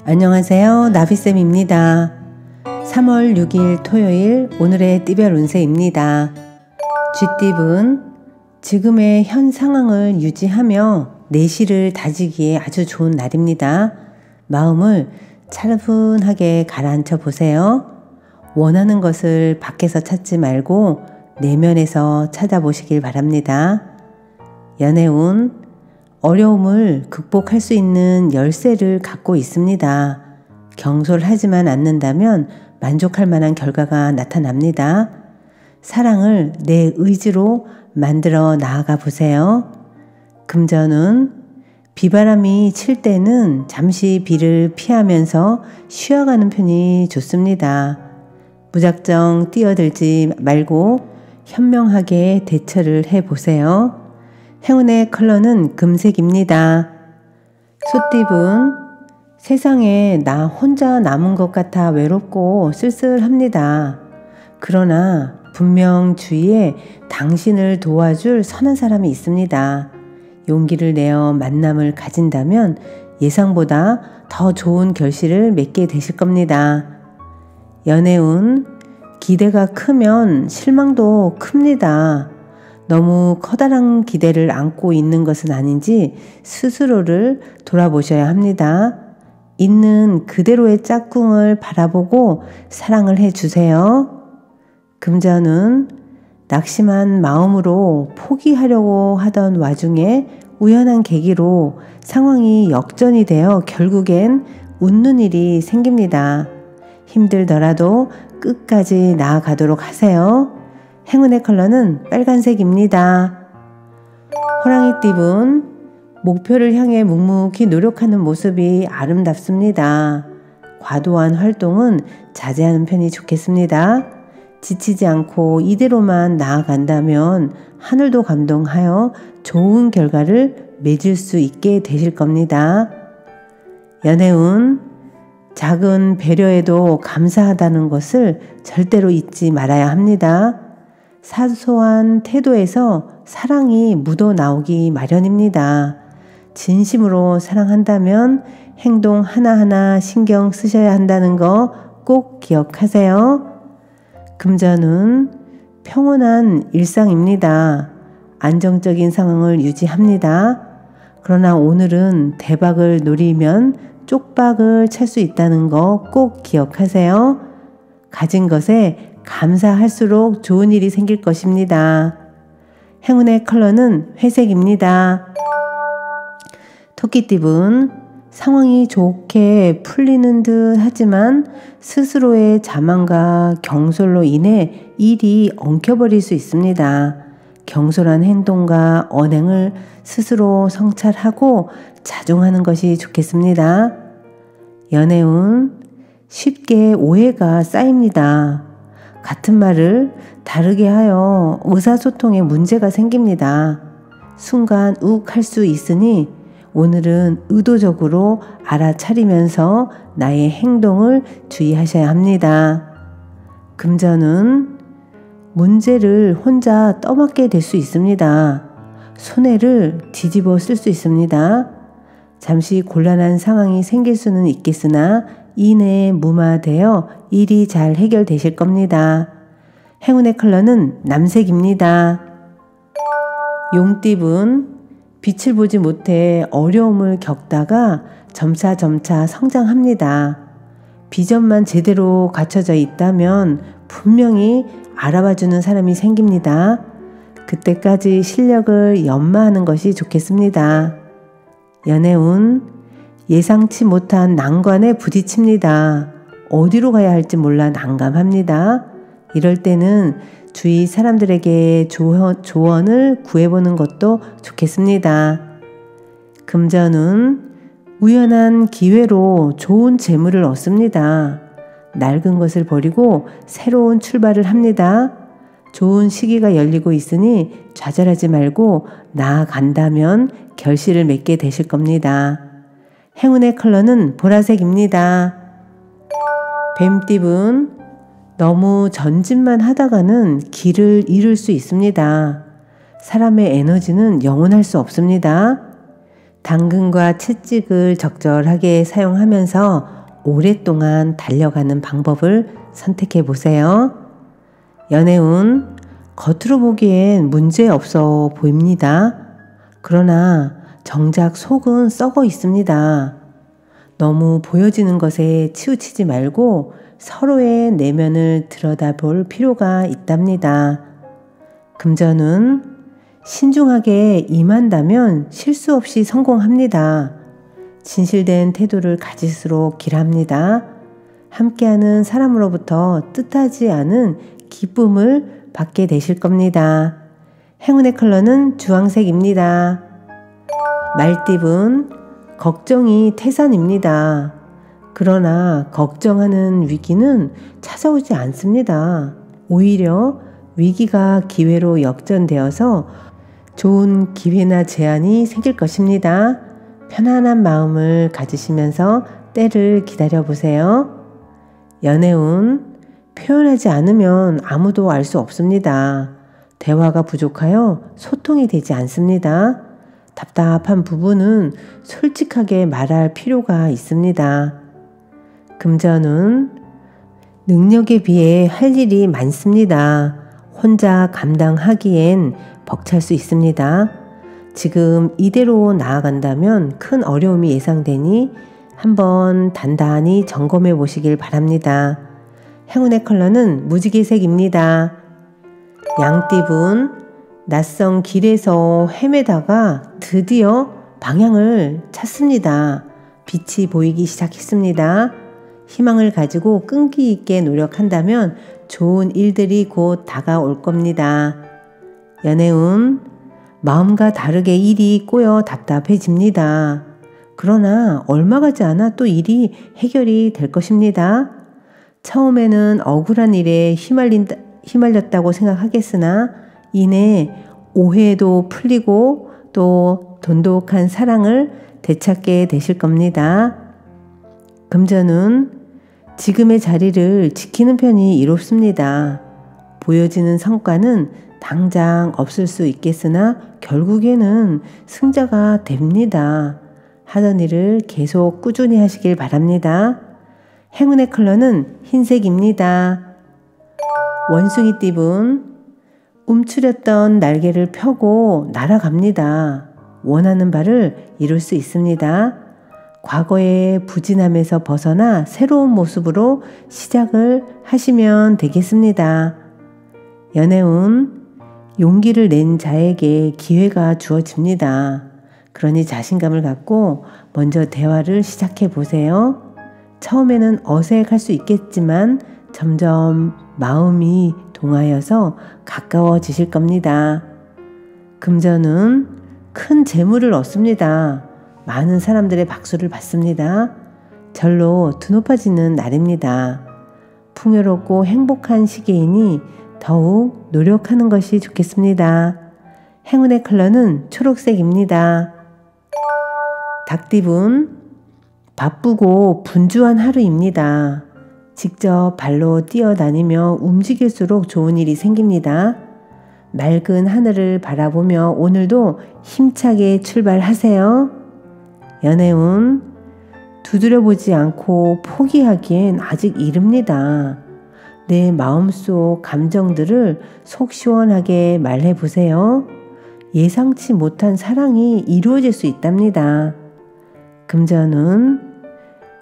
안녕하세요. 나비쌤입니다. 3월 6일 토요일 오늘의 띠별 운세입니다. 쥐띠분, 지금의 현 상황을 유지하며 내실을 다지기에 아주 좋은 날입니다. 마음을 차분하게 가라앉혀 보세요. 원하는 것을 밖에서 찾지 말고 내면에서 찾아보시길 바랍니다. 연애운, 어려움을 극복할 수 있는 열쇠를 갖고 있습니다. 경솔하지만 않는다면 만족할 만한 결과가 나타납니다. 사랑을 내 의지로 만들어 나아가 보세요. 금전운, 비바람이 칠 때는 잠시 비를 피하면서 쉬어가는 편이 좋습니다. 무작정 뛰어들지 말고 현명하게 대처를 해보세요. 행운의 컬러는 금색입니다. 소띠분, 세상에 나 혼자 남은 것 같아 외롭고 쓸쓸합니다. 그러나 분명 주위에 당신을 도와줄 선한 사람이 있습니다. 용기를 내어 만남을 가진다면 예상보다 더 좋은 결실을 맺게 되실 겁니다. 연애운, 기대가 크면 실망도 큽니다. 너무 커다란 기대를 안고 있는 것은 아닌지 스스로를 돌아보셔야 합니다. 있는 그대로의 짝꿍을 바라보고 사랑을 해주세요. 금전은 낙심한 마음으로 포기하려고 하던 와중에 우연한 계기로 상황이 역전이 되어 결국엔 웃는 일이 생깁니다. 힘들더라도 끝까지 나아가도록 하세요. 행운의 컬러는 빨간색입니다. 호랑이띠분, 목표를 향해 묵묵히 노력하는 모습이 아름답습니다. 과도한 활동은 자제하는 편이 좋겠습니다. 지치지 않고 이대로만 나아간다면 하늘도 감동하여 좋은 결과를 맺을 수 있게 되실 겁니다. 연애운, 작은 배려에도 감사하다는 것을 절대로 잊지 말아야 합니다. 사소한 태도에서 사랑이 묻어나오기 마련입니다. 진심으로 사랑한다면 행동 하나하나 신경 쓰셔야 한다는 거 꼭 기억하세요. 금전은 평온한 일상입니다. 안정적인 상황을 유지합니다. 그러나 오늘은 대박을 노리면 쪽박을 찰 수 있다는 거 꼭 기억하세요. 가진 것에 감사할수록 좋은 일이 생길 것입니다. 행운의 컬러는 회색입니다. 토끼띠분, 상황이 좋게 풀리는 듯 하지만 스스로의 자만과 경솔로 인해 일이 엉켜버릴 수 있습니다. 경솔한 행동과 언행을 스스로 성찰하고 자중하는 것이 좋겠습니다. 연애운, 쉽게 오해가 쌓입니다. 같은 말을 다르게 하여 의사소통에 문제가 생깁니다. 순간 욱할 수 있으니 오늘은 의도적으로 알아차리면서 나의 행동을 주의하셔야 합니다. 금전은 문제를 혼자 떠맡게 될 수 있습니다. 손해를 뒤집어 쓸 수 있습니다. 잠시 곤란한 상황이 생길 수는 있겠으나 이내에 무마되어 일이 잘 해결되실 겁니다. 행운의 컬러는 남색입니다. 용띠분, 빛을 보지 못해 어려움을 겪다가 점차 성장합니다. 비전만 제대로 갖춰져 있다면 분명히 알아봐주는 사람이 생깁니다. 그때까지 실력을 연마하는 것이 좋겠습니다. 연애운, 예상치 못한 난관에 부딪힙니다. 어디로 가야 할지 몰라 난감합니다. 이럴 때는 주위 사람들에게 조언을 구해보는 것도 좋겠습니다. 금전은 우연한 기회로 좋은 재물을 얻습니다. 낡은 것을 버리고 새로운 출발을 합니다. 좋은 시기가 열리고 있으니 좌절하지 말고 나아간다면 결실을 맺게 되실 겁니다. 행운의 컬러는 보라색입니다. 뱀띠분, 너무 전진만 하다가는 길을 잃을 수 있습니다. 사람의 에너지는 영원할 수 없습니다. 당근과 채찍을 적절하게 사용하면서 오랫동안 달려가는 방법을 선택해 보세요. 연애운, 겉으로 보기엔 문제 없어 보입니다. 그러나 정작 속은 썩어 있습니다. 너무 보여지는 것에 치우치지 말고 서로의 내면을 들여다볼 필요가 있답니다. 금전운, 신중하게 임한다면 실수 없이 성공합니다. 진실된 태도를 가질수록 길합니다. 함께하는 사람으로부터 뜻하지 않은 기쁨을 받게 되실 겁니다. 행운의 컬러는 주황색입니다. 말띠분, 걱정이 태산입니다. 그러나 걱정하는 위기는 찾아오지 않습니다. 오히려 위기가 기회로 역전되어서 좋은 기회나 제안이 생길 것입니다. 편안한 마음을 가지시면서 때를 기다려 보세요. 연애운, 표현하지 않으면 아무도 알 수 없습니다. 대화가 부족하여 소통이 되지 않습니다. 답답한 부분은 솔직하게 말할 필요가 있습니다. 금전운, 능력에 비해 할 일이 많습니다. 혼자 감당하기엔 벅찰 수 있습니다. 지금 이대로 나아간다면 큰 어려움이 예상되니 한번 단단히 점검해 보시길 바랍니다. 행운의 컬러는 무지개색입니다. 양띠분, 낯선 길에서 헤매다가 드디어 방향을 찾습니다. 빛이 보이기 시작했습니다. 희망을 가지고 끈기 있게 노력한다면 좋은 일들이 곧 다가올 겁니다. 연애운, 마음과 다르게 일이 꼬여 답답해집니다. 그러나 얼마 가지 않아 또 일이 해결이 될 것입니다. 처음에는 억울한 일에 휘말렸다고 생각하겠으나 이내 오해도 풀리고 또 돈독한 사랑을 되찾게 되실 겁니다. 금전운, 지금의 자리를 지키는 편이 이롭습니다. 보여지는 성과는 당장 없을 수 있겠으나 결국에는 승자가 됩니다. 하던 일을 계속 꾸준히 하시길 바랍니다. 행운의 컬러는 흰색입니다. 원숭이띠분, 움츠렸던 날개를 펴고 날아갑니다. 원하는 바를 이룰 수 있습니다. 과거의 부진함에서 벗어나 새로운 모습으로 시작을 하시면 되겠습니다. 연애운, 용기를 낸 자에게 기회가 주어집니다. 그러니 자신감을 갖고 먼저 대화를 시작해 보세요. 처음에는 어색할 수 있겠지만 점점 마음이 동하여서 가까워지실 겁니다. 금전은 큰 재물을 얻습니다. 많은 사람들의 박수를 받습니다. 절로 드높아지는 날입니다. 풍요롭고 행복한 시기이니 더욱 노력하는 것이 좋겠습니다. 행운의 컬러는 초록색입니다. 닭띠분, 바쁘고 분주한 하루입니다. 직접 발로 뛰어다니며 움직일수록 좋은 일이 생깁니다. 맑은 하늘을 바라보며 오늘도 힘차게 출발하세요. 연애운, 두드려보지 않고 포기하기엔 아직 이릅니다. 내 마음속 감정들을 속 시원하게 말해보세요. 예상치 못한 사랑이 이루어질 수 있답니다. 금전운,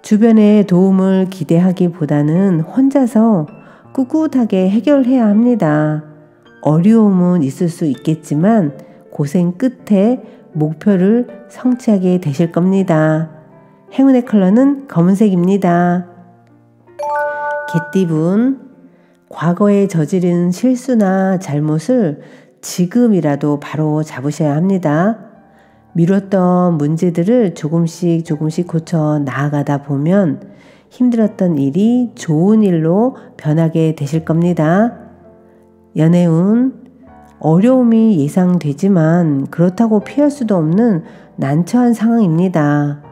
주변의 도움을 기대하기보다는 혼자서 꿋꿋하게 해결해야 합니다. 어려움은 있을 수 있겠지만 고생 끝에 목표를 성취하게 되실 겁니다. 행운의 컬러는 검은색입니다. 개띠분, 과거에 저지른 실수나 잘못을 지금이라도 바로 잡으셔야 합니다. 미뤘던 문제들을 조금씩 고쳐 나아가다 보면 힘들었던 일이 좋은 일로 변하게 되실 겁니다. 연애운, 어려움이 예상되지만 그렇다고 피할 수도 없는 난처한 상황입니다.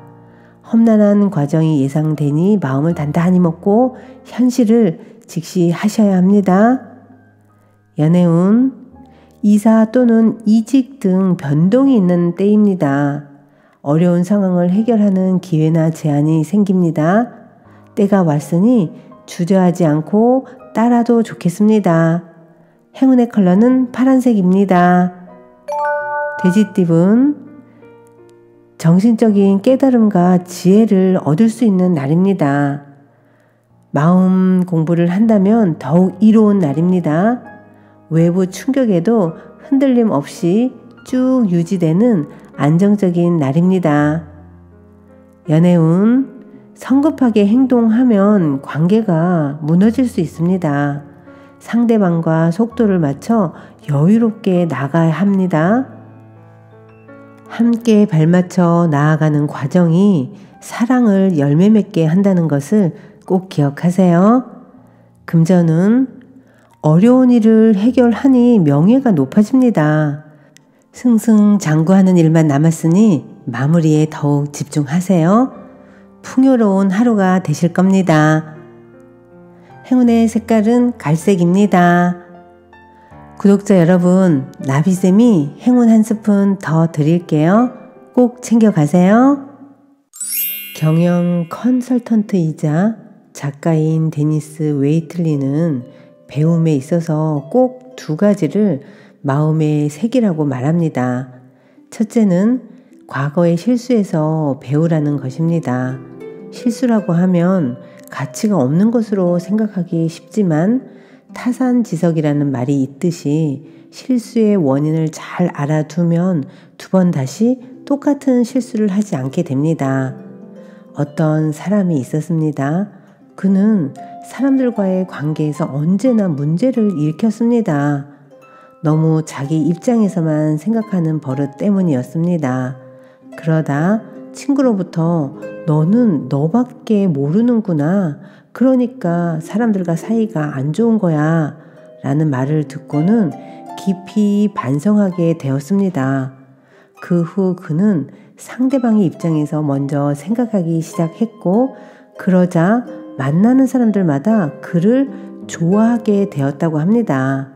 험난한 과정이 예상되니 마음을 단단히 먹고 현실을 직시하셔야 합니다. 연애운, 이사 또는 이직 등 변동이 있는 때입니다. 어려운 상황을 해결하는 기회나 제안이 생깁니다. 때가 왔으니 주저하지 않고 따라도 좋겠습니다. 행운의 컬러는 파란색입니다. 돼지띠분, 정신적인 깨달음과 지혜를 얻을 수 있는 날입니다. 마음 공부를 한다면 더욱 이로운 날입니다. 외부 충격에도 흔들림 없이 쭉 유지되는 안정적인 날입니다. 연애운, 성급하게 행동하면 관계가 무너질 수 있습니다. 상대방과 속도를 맞춰 여유롭게 나가야 합니다. 함께 발맞춰 나아가는 과정이 사랑을 열매 맺게 한다는 것을 꼭 기억하세요. 금전운, 어려운 일을 해결하니 명예가 높아집니다. 승승장구하는 일만 남았으니 마무리에 더욱 집중하세요. 풍요로운 하루가 되실 겁니다. 행운의 색깔은 갈색입니다. 구독자 여러분, 나비쌤이 행운 한 스푼 더 드릴게요. 꼭 챙겨가세요. 경영 컨설턴트이자 작가인 데니스 웨이틀리는 배움에 있어서 꼭 두 가지를 마음에 새기라고 말합니다. 첫째는 과거의 실수에서 배우라는 것입니다. 실수라고 하면 가치가 없는 것으로 생각하기 쉽지만 타산지석이라는 말이 있듯이 실수의 원인을 잘 알아두면 두 번 다시 똑같은 실수를 하지 않게 됩니다. 어떤 사람이 있었습니다. 그는 사람들과의 관계에서 언제나 문제를 일으켰습니다. 너무 자기 입장에서만 생각하는 버릇 때문이었습니다. 그러다 친구로부터 너는 너밖에 모르는구나. 그러니까 사람들과 사이가 안 좋은 거야. 라는 말을 듣고는 깊이 반성하게 되었습니다. 그 후 그는 상대방의 입장에서 먼저 생각하기 시작했고, 그러자 만나는 사람들마다 그를 좋아하게 되었다고 합니다.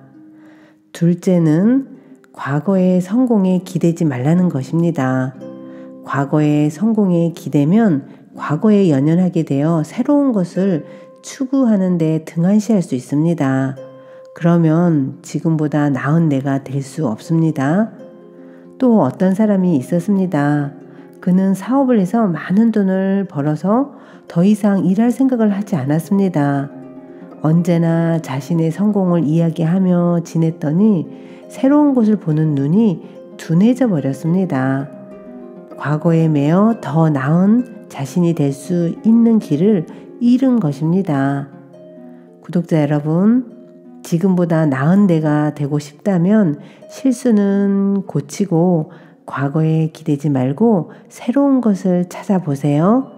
둘째는 과거의 성공에 기대지 말라는 것입니다. 과거의 성공에 기대면 과거에 연연하게 되어 새로운 것을 추구하는 데 등한시할 수 있습니다. 그러면 지금보다 나은 내가 될 수 없습니다. 또 어떤 사람이 있었습니다. 그는 사업을 해서 많은 돈을 벌어서 더 이상 일할 생각을 하지 않았습니다. 언제나 자신의 성공을 이야기하며 지냈더니 새로운 것을 보는 눈이 둔해져 버렸습니다. 과거에 매여 더 나은 자신이 될 수 있는 길을 잃은 것입니다. 구독자 여러분, 지금보다 나은 내가 되고 싶다면 실수는 고치고 과거에 기대지 말고 새로운 것을 찾아보세요.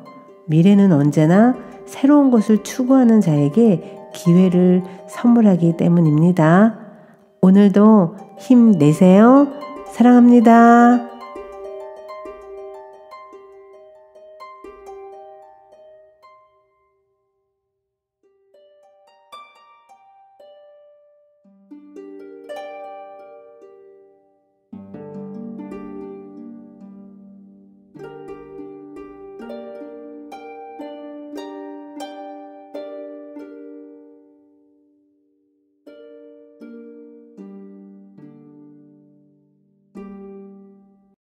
미래는 언제나 새로운 것을 추구하는 자에게 기회를 선물하기 때문입니다. 오늘도 힘내세요. 사랑합니다.